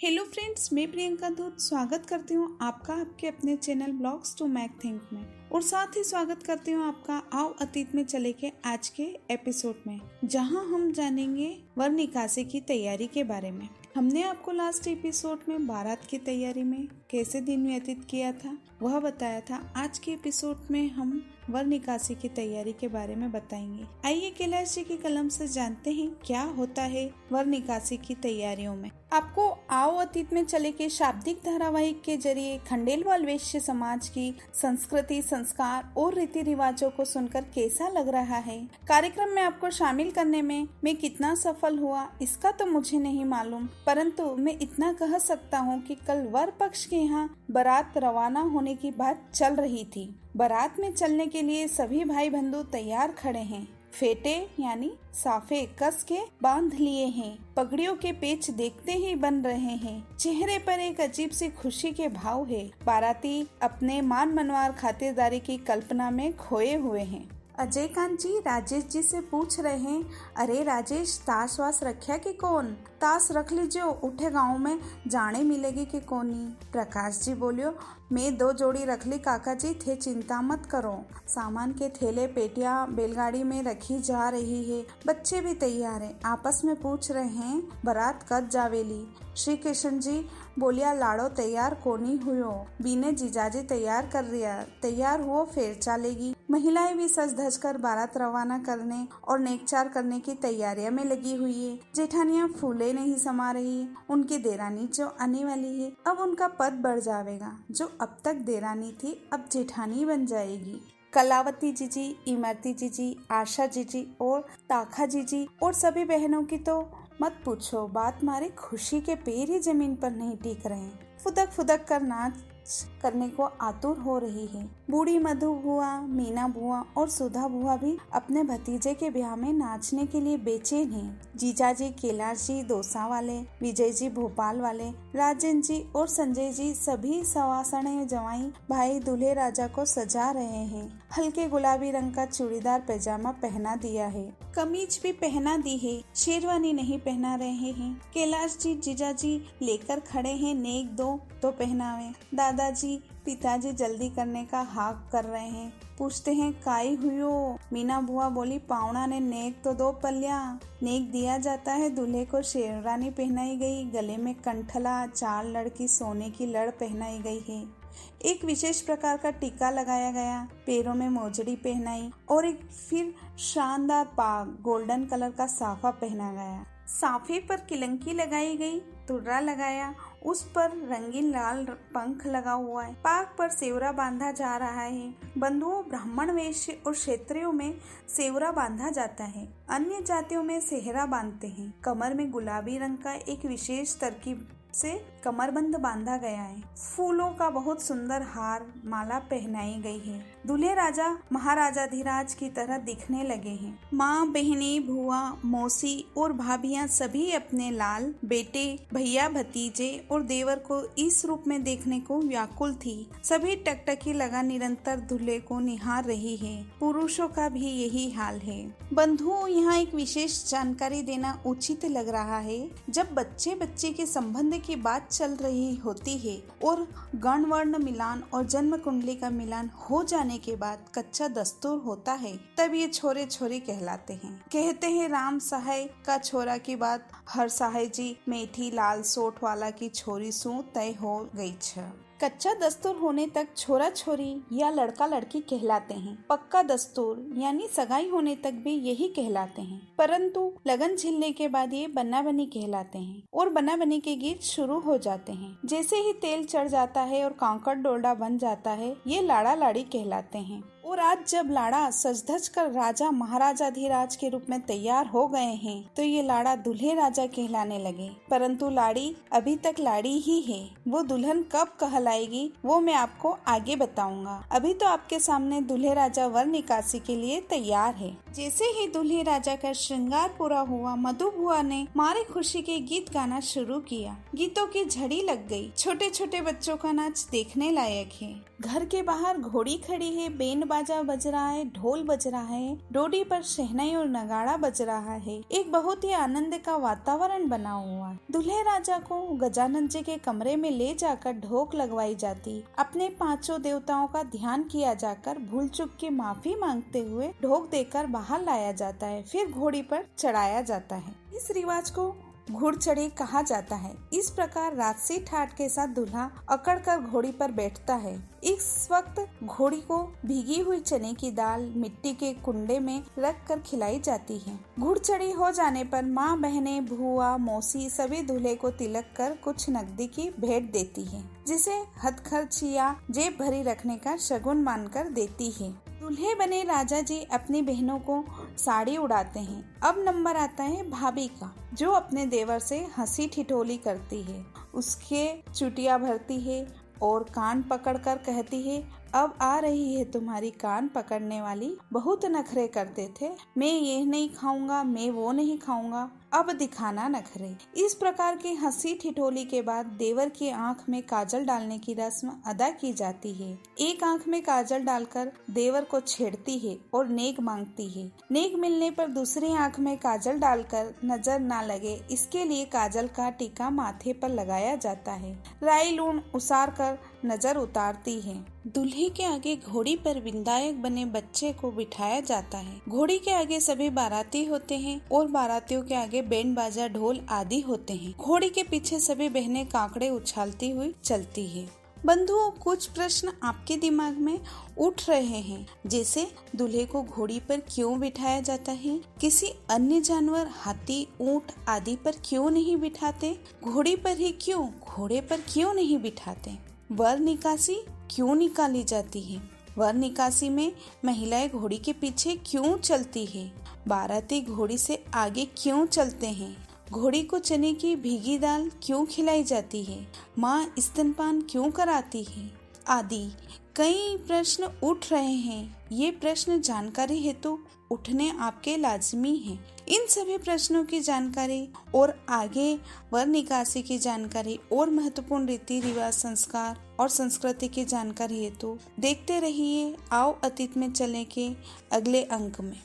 Hello friends, मैं प्रियंका दूत स्वागत करती हूँ आपका आपके अपने चैनल ब्लॉग्स टू मैक थिंक में और साथ ही स्वागत करती हूँ आपका आओ अतीत में चले के आज के एपिसोड में, जहाँ हम जानेंगे वर निकासी की तैयारी के बारे में। हमने आपको लास्ट एपिसोड में बारात की तैयारी में कैसे दिन व्यतीत किया था वह बताया था। आज के एपिसोड में हम वर निकासी की तैयारी के बारे में बताएंगे। आइए कैलाश जी की कलम से जानते हैं क्या होता है वर निकासी की तैयारियों में। आपको आओ अतीत में चले के शाब्दिक धारावाहिक के जरिए खंडेलवाल वैश्य समाज की संस्कृति, संस्कार और रीति रिवाजों को सुनकर कैसा लग रहा है। कार्यक्रम में आपको शामिल करने में मैं कितना सफल हुआ इसका तो मुझे नहीं मालूम, परंतु मैं इतना कह सकता हूँ कि कल वर पक्ष के यहाँ बारात रवाना होने की बात चल रही थी। बारात में चलने के लिए सभी भाई बंधु तैयार खड़े हैं। फेटे यानी साफे कस के बांध लिए हैं। पगड़ियों के पेच देखते ही बन रहे हैं। चेहरे पर एक अजीब सी खुशी के भाव है। बाराती अपने मान मनवार खातिरदारी की कल्पना में खोए हुए हैं। अजय कांत जी राजेश जी से पूछ रहे हैं, अरे राजेश, ताश वास रखा कि कौन? ताश रख लीजिए, उठे गाँव में जाने मिलेगी कि कोनी। प्रकाश जी बोलियो, मैं 2 जोड़ी रख ली काका जी, थे चिंता मत करो। सामान के थैले पेटियां बैलगाड़ी में रखी जा रही है। बच्चे भी तैयार हैं। आपस में पूछ रहे हैं बारात कब जावेली। श्री कृष्ण जी बोलिया, लाड़ो तैयार कोनी हुयो, बीने जीजाजी तैयार कर रिया, तैयार हुओ फिर चलेगी। महिलाएं भी सज धज कर बारात रवाना करने और नेकचार करने की तैयारियों में लगी हुई है। जेठानियां फूले नहीं समा रही है। उनकी देरानी जो आने वाली है अब उनका पद बढ़ जाएगा। जो अब तक देरानी थी अब जेठानी बन जाएगी। कलावती जीजी, इमरती जीजी, आशा जीजी और ताखा जीजी और सभी बहनों की तो मत पूछो, बात मारे खुशी के पैर ही जमीन पर नहीं टिक रहे। फुदक फुदक कर नाच करने को आतुर हो रही है। बूढ़ी मधु बुआ, मीना बुआ और सुधा बुआ भी अपने भतीजे के ब्याह में नाचने के लिए बेचैन हैं। जीजा जी कैलाश जी दौसा वाले, विजय जी भोपाल वाले, राजन जी और संजय जी सभी सवासने जवाई भाई दूल्हे राजा को सजा रहे हैं। हल्के गुलाबी रंग का चूड़ीदार पैजामा पहना दिया है, कमीज भी पहना दी है, शेरवानी नहीं पहना रहे हैं। कैलाश जी जीजा जी लेकर खड़े हैं, नेक दो तो पहनावे। दादाजी पिताजी जल्दी करने का हाक कर रहे हैं। पूछते हैं काई हुयो? मीना बुआ बोली, पावना ने नेक तो 2 पलिया। नेक दिया जाता है, दूल्हे को शेरवानी पहनाई गई, गले में कंठला, 4 लड़की सोने की लड़ पहनाई गई है। एक विशेष प्रकार का टीका लगाया गया, पैरों में मोजड़ी पहनाई और एक फिर शानदार पाग गोल्डन कलर का साफा पहना गया। साफे पर किलंकी लगाई गई, तुर्रा लगाया, उस पर रंगीन लाल पंख लगा हुआ है। पाग पर सेवरा बांधा जा रहा है। बंधुओं, ब्राह्मण वैश्य और क्षेत्रियों में सेवरा बांधा जाता है, अन्य जातियों में सेहरा बांधते हैं। कमर में गुलाबी रंग का एक विशेष तरकीब से कमरबंद बांधा गया है। फूलों का बहुत सुंदर हार माला पहनाई गई है। दूल्हे राजा महाराजाधिराज की तरह दिखने लगे हैं। माँ, बहने, भुआ, मौसी और भाभियाँ सभी अपने लाल बेटे, भैया, भतीजे और देवर को इस रूप में देखने को व्याकुल थी। सभी टकटकी लगा निरंतर दूल्हे को निहार रही है। पुरुषों का भी यही हाल है। बंधुओं, यहाँ एक विशेष जानकारी देना उचित लग रहा है। जब बच्चे बच्चे के संबंध की बात चल रही होती है और गण वर्ण मिलान और जन्म कुंडली का मिलान हो जाने के बाद कच्चा दस्तूर होता है, तब ये छोरे छोरी कहलाते हैं। कहते हैं राम सहाय का छोरा की बात हर सहाय जी, मेठी लाल सोट वाला की छोरी सू तय हो गई छ। कच्चा दस्तूर होने तक छोरा छोरी या लड़का लड़की कहलाते हैं। पक्का दस्तूर यानी सगाई होने तक भी यही कहलाते हैं, परंतु लगन झिलने के बाद ये बन्ना बनी कहलाते हैं और बन्ना बनी के गीत शुरू हो जाते हैं। जैसे ही तेल चढ़ जाता है और कांकड़ डोरडा बन जाता है, ये लाड़ा लाड़ी कहलाते हैं। और आज जब लाड़ा सज-धज कर राजा महाराजाधिराज के रूप में तैयार हो गए हैं, तो ये लाड़ा दूल्हे राजा कहलाने लगे। परंतु लाड़ी अभी तक लाड़ी ही है। वो दुल्हन कब कहलाएगी वो मैं आपको आगे बताऊंगा। अभी तो आपके सामने दूल्हे राजा वर निकासी के लिए तैयार है। जैसे ही दूल्हे राजा का श्रृंगार पूरा हुआ, मधु बुआ ने मारे खुशी के गीत गाना शुरू किया। गीतों की झड़ी लग गई। छोटे छोटे बच्चों का नाच देखने लायक है। घर के बाहर घोड़ी खड़ी है, बैंड बाजा बज रहा है, ढोल बज रहा है, डोडी पर शहनाई और नगाड़ा बज रहा है। एक बहुत ही आनंद का वातावरण बना हुआ है। दूल्हे राजा को गजानन जी के कमरे में ले जाकर ढोक लगवाई जाती, अपने पांचों देवताओं का ध्यान किया जाकर भूल चूक की माफी मांगते हुए ढोक देकर बाहर लाया जाता है, फिर घोड़ी पर चढ़ाया जाता है। इस रिवाज को घुड़चढ़ी कहा जाता है। इस प्रकार राजसी ठाट के साथ दूल्हा अकड़कर घोड़ी पर बैठता है। इस वक्त घोड़ी को भीगी हुई चने की दाल मिट्टी के कुंडे में रख कर खिलाई जाती है। घुड़चढ़ी हो जाने पर माँ, बहने, बुआ, मौसी सभी दूल्हे को तिलक कर कुछ नकदी की भेंट देती है, जिसे हथखर्च या जेब भरी रखने का शगुन मानकर देती है। दूल्हे बने राजा जी अपनी बहनों को साड़ी उड़ाते हैं। अब नंबर आता है भाभी का, जो अपने देवर से हंसी ठिठोली करती है, उसके चुटिया भरती है और कान पकड़कर कहती है, अब आ रही है तुम्हारी कान पकड़ने वाली। बहुत नखरे करते थे, मैं ये नहीं खाऊंगा, मैं वो नहीं खाऊंगा, अब दिखाना नखरे। इस प्रकार की हंसी ठिठोली के बाद देवर की आंख में काजल डालने की रस्म अदा की जाती है। एक आंख में काजल डालकर देवर को छेड़ती है और नेक मांगती है। नेक मिलने पर दूसरी आंख में काजल डालकर नजर ना लगे, इसके लिए काजल का टीका माथे पर लगाया जाता है। राई लूण उसार कर नजर उतारती है। दूल्हे के आगे घोड़ी पर विधायक बने बच्चे को बिठाया जाता है। घोड़ी के आगे सभी बाराती होते हैं और बारातियों के आगे बैंड बाजा, ढोल आदि होते हैं। घोड़ी के पीछे सभी बहनें काकड़े उछालती हुई चलती है। बंधुओं, कुछ प्रश्न आपके दिमाग में उठ रहे हैं, जैसे दूल्हे को घोड़ी पर क्यों बिठाया जाता है? किसी अन्य जानवर, हाथी, ऊंट आदि पर क्यों नहीं बिठाते? घोड़ी पर ही क्यों? घोड़े पर क्यों नहीं बिठाते? वर निकासी क्यों निकाली जाती है? वर निकासी में महिलाएं घोड़ी के पीछे क्यों चलती है? बाराती घोड़ी से आगे क्यों चलते हैं? घोड़ी को चने की भीगी दाल क्यों खिलाई जाती है? माँ स्तनपान क्यों कराती है? आदि कई प्रश्न उठ रहे हैं। ये प्रश्न जानकारी हेतु उठने आपके लाजमी हैं। इन सभी प्रश्नों की जानकारी और आगे वर निकासी की जानकारी और महत्वपूर्ण रीति रिवाज, संस्कार और संस्कृति की जानकारी हेतु देखते रहिए आओ अतीत में चले के अगले अंक में।